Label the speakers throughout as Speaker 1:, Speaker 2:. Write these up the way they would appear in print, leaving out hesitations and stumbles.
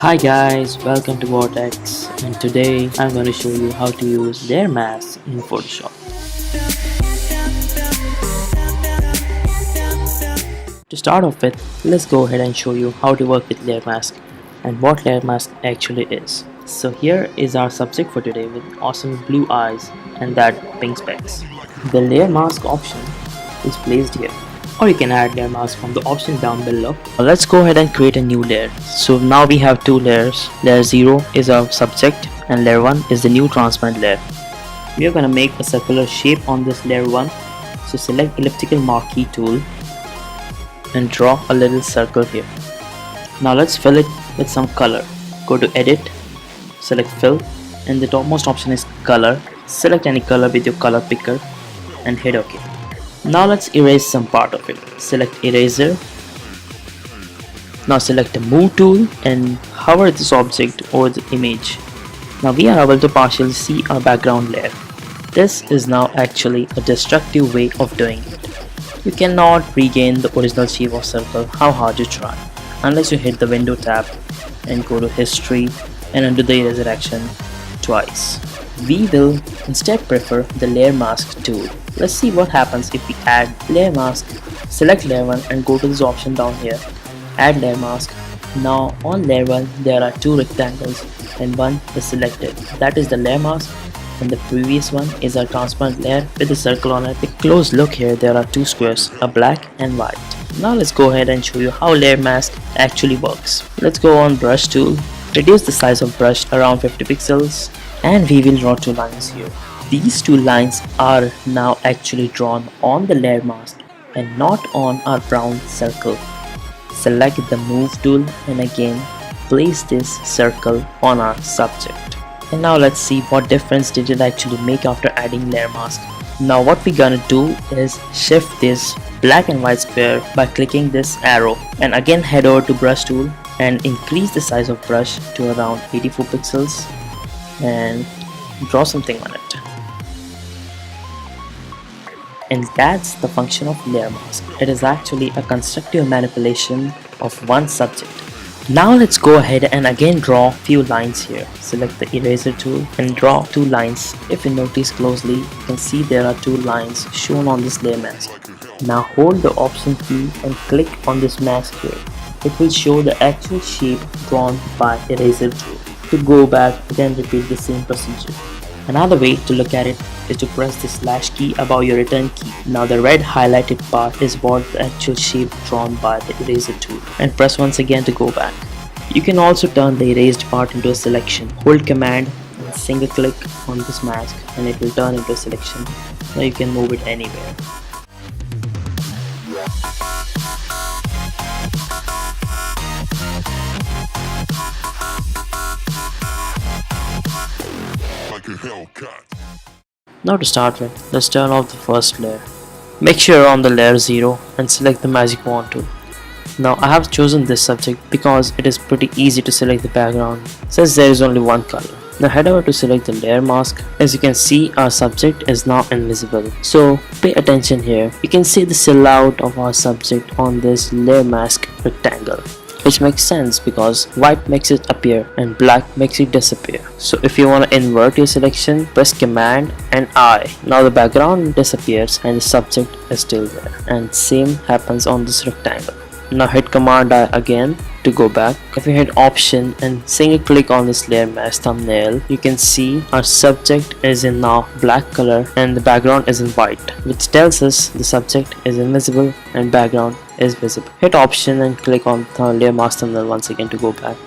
Speaker 1: Hi guys, welcome to VORTex, and today I'm going to show you how to use layer mask in Photoshop. To start off with, let's go ahead and show you how to work with layer mask and what layer mask actually is. So here is our subject for today with awesome blue eyes and that pink specs. The layer mask option is placed here, or you can add layer mask from the option down below. Let's go ahead and create a new layer. So now we have two layers. Layer 0 is our subject and layer 1 is the new transparent layer. We are going to make a circular shape on this layer 1. So select elliptical marquee tool and draw a little circle here. Now let's fill it with some color. Go to edit, select fill, and the topmost option is color. Select any color with your color picker and hit OK. Now let's erase some part of it. Select eraser. Now select the move tool and hover this object over the image. Now we are able to partially see our background layer. This is now actually a destructive way of doing it. You cannot regain the original shape of circle, how hard you try, unless you hit the window tab and go to history and undo the eraser action twice. We will instead prefer the layer mask tool. Let's see what happens if we add layer mask. Select layer 1 and go to this option down here, add layer mask. Now on layer 1 there are two rectangles and one is selected, that is the layer mask, and the previous one is a transparent layer with a circle on it. A close look here, there are two squares, a black and white. Now let's go ahead and show you how layer mask actually works. Let's go on brush tool, reduce the size of brush around 50 pixels, and we will draw two lines here. These two lines are now actually drawn on the layer mask and not on our brown circle. Select the move tool and again place this circle on our subject. And now let's see what difference did it actually make after adding layer mask. Now what we're gonna do is shift this black and white square by clicking this arrow, and again head over to brush tool and increase the size of brush to around 84 pixels and draw something on it. And that's the function of layer mask. It is actually a constructive manipulation of one subject. Now let's go ahead and again draw few lines here. Select the eraser tool and draw two lines. If you notice closely, you can see there are two lines shown on this layer mask. Now hold the option key and click on this mask here. It will show the actual shape drawn by eraser tool. To go back, again repeat the same procedure. Another way to look at it is to press the slash key above your return key. Now the red highlighted part is what the actual shape drawn by the eraser tool, and press once again to go back. You can also turn the erased part into a selection. Hold command and single click on this mask and it will turn into a selection. Now you can move it anywhere. Now to start with, let's turn off the first layer. Make sure you're on the layer 0 and select the magic wand tool. Now I have chosen this subject because it is pretty easy to select the background since there is only one color. Now head over to select the layer mask. As you can see, our subject is now invisible. So pay attention here. You can see the silhouette of our subject on this layer mask rectangle, which makes sense because white makes it appear and black makes it disappear. So if you want to invert your selection, press command and I. Now the background disappears and the subject is still there, and same happens on this rectangle. Now hit command I again to go back. If you hit option and single click on this layer mask thumbnail, you can see our subject is in now black color and the background is in white, which tells us the subject is invisible and background is visible. Hit option and click on the layer mask thumbnail once again to go back.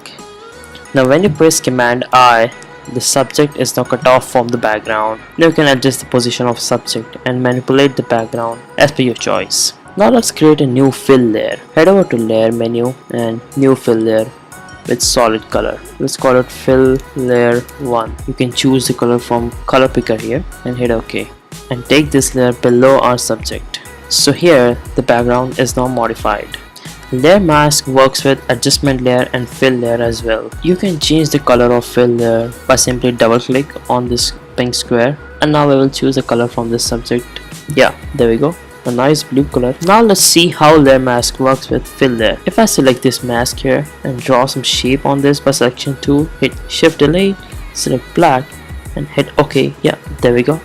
Speaker 1: Now when you press command I, the subject is now cut off from the background. Now you can adjust the position of subject and manipulate the background as per your choice. Now let's create a new fill layer. Head over to layer menu and new fill layer with solid color. Let's call it fill layer 1. You can choose the color from color picker here and hit OK, and take this layer below our subject. So here the background is now modified. Layer mask works with adjustment layer and fill layer as well. You can change the color of fill layer by simply double click on this pink square, and now I will choose a color from this subject. Yeah, there we go. a nice blue color. Now let's see how layer mask works with fill layer. If I select this mask here and draw some shape on this by selection tool, hit shift delete, select black and hit OK. Yeah, there we go.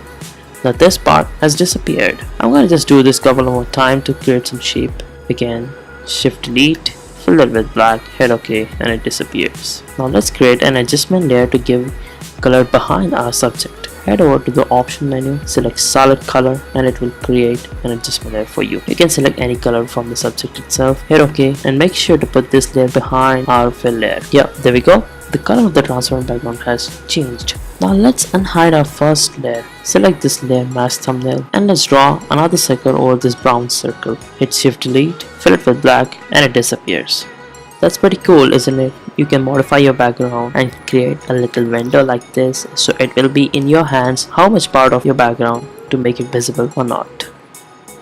Speaker 1: Now this part has disappeared. I'm gonna just do this couple more times to create some shape. Again, shift delete, fill it with black, hit OK and it disappears. Now let's create an adjustment layer to give color behind our subject. Head over to the option menu, select solid color and it will create an adjustment layer for you. You can select any color from the subject itself, hit OK and make sure to put this layer behind our fill layer. Yeah, there we go. The color of the transparent background has changed. Now let's unhide our first layer. Select this layer mask thumbnail and let's draw another circle over this brown circle. Hit shift delete, fill it with black and it disappears. That's pretty cool, isn't it? You can modify your background and create a little window like this, so it will be in your hands how much part of your background to make it visible or not.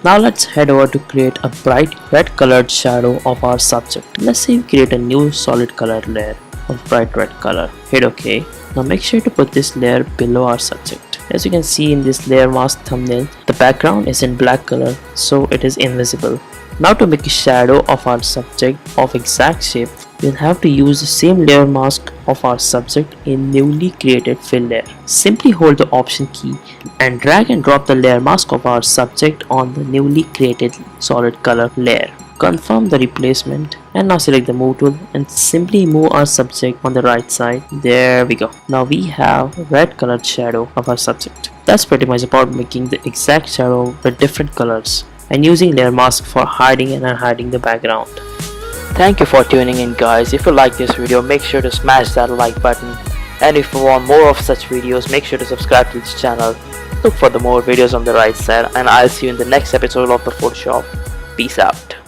Speaker 1: Now let's head over to create a bright red colored shadow of our subject. Let's say we create a new solid color layer of bright red color. Hit OK. Now make sure to put this layer below our subject. As you can see in this layer mask thumbnail, the background is in black color, so it is invisible. Now to make a shadow of our subject of exact shape, we'll have to use the same layer mask of our subject in newly created fill layer. Simply hold the option key and drag and drop the layer mask of our subject on the newly created solid color layer. Confirm the replacement and now select the move tool and simply move our subject on the right side. There we go. Now we have a red colored shadow of our subject. That's pretty much about making the exact shadow with different colors and using layer mask for hiding and unhiding the background. Thank you for tuning in, guys. If you like this video, make sure to smash that like button, and if you want more of such videos, make sure to subscribe to this channel. Look for the more videos on the right side, and I'll see you in the next episode of the Photoshop. Peace out.